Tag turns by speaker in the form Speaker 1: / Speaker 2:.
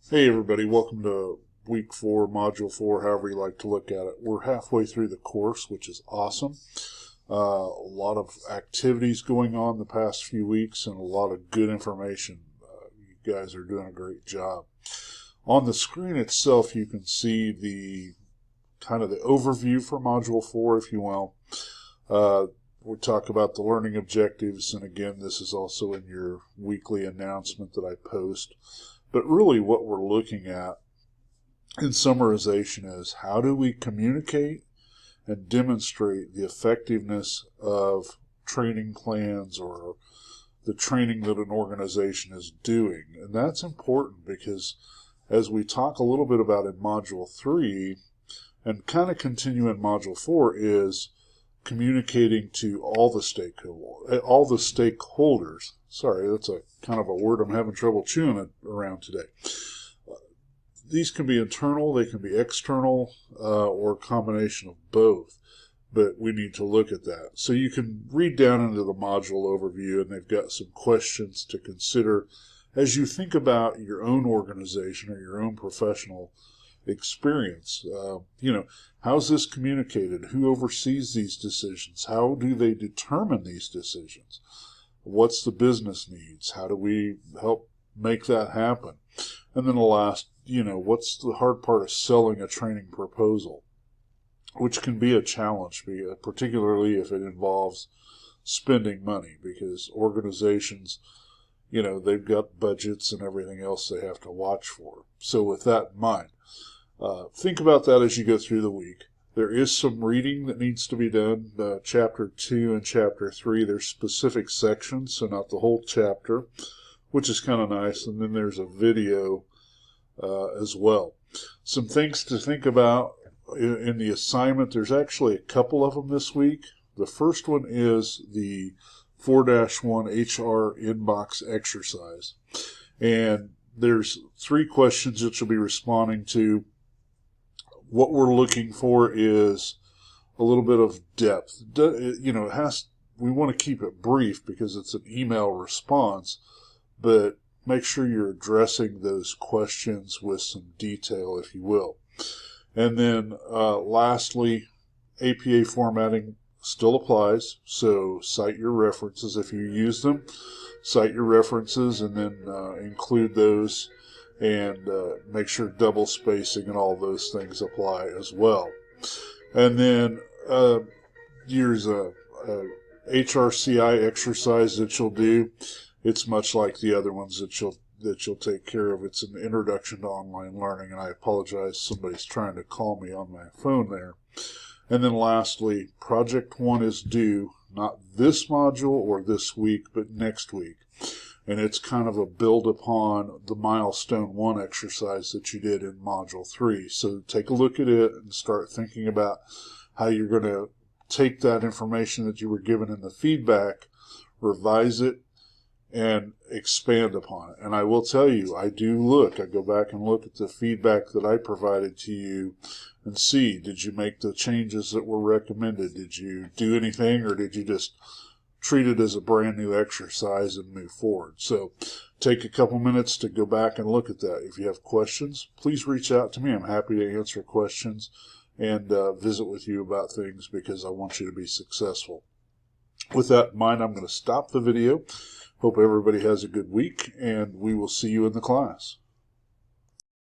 Speaker 1: Hey everybody, welcome to week 4, module 4, however you like to look at it. We're halfway through the course, which is awesome. A lot of activities going on the past few weeks and a lot of good information. You guys are doing a great job. On the screen itself, you can see the kind of the overview for module 4, if you will. We'll talk about the learning objectives, and again, this is also in your weekly announcement that I post. But really what we're looking at in summarization is how do we communicate and demonstrate the effectiveness of training plans or the training that an organization is doing. And that's important because as we talk a little bit about in Module 3 and kind of continue in Module 4 is communicating to all the stakeholders. Sorry, that's a kind of a word I'm having trouble chewing it around today. These can be internal, they can be external, or a combination of both, but we need to look at that. So you can read down into the module overview, and they've got some questions to consider as you think about your own organization or your own professional experience. How's this communicated? Who oversees these decisions? How do they determine these decisions? What's the business needs? How do we help make that happen? And then the last, what's the hard part of selling a training proposal, which can be a challenge, particularly if it involves spending money, because organizations, they've got budgets and everything else they have to watch for. So with that in mind, think about that as you go through the week. There is some reading that needs to be done. Chapter 2 and Chapter 3, there's specific sections, so not the whole chapter, which is kind of nice. And then there's a video as well. Some things to think about in the assignment. There's actually a couple of them this week. The first one is the 4-1 HR inbox exercise. And there's 3 questions that you'll be responding to. What we're looking for is a little bit of depth. We want to keep it brief because it's an email response, but make sure you're addressing those questions with some detail, if you will. And then lastly, APA formatting still applies, so cite your references if you use them. Cite your references and then include those, and make sure double spacing and all those things apply as well. And then here's a HRCI exercise that you'll do. It's much like the other ones that you'll take care of. It's an introduction to online learning, and I apologize, somebody's trying to call me on my phone there. And then lastly, Project 1 is due, not this module or this week, but next week. And it's kind of a build upon the milestone 1 exercise that you did in Module 3. So take a look at it and start thinking about how you're going to take that information that you were given in the feedback, revise it, and expand upon it. And I will tell you, I go back and look at the feedback that I provided to you and see, did you make the changes that were recommended? Did you do anything, or did you just treat it as a brand new exercise and move forward? So take a couple minutes to go back and look at that. If you have questions, please reach out to me. I'm happy to answer questions and visit with you about things because I want you to be successful. With that in mind, I'm going to stop the video. Hope everybody has a good week, and we will see you in the class.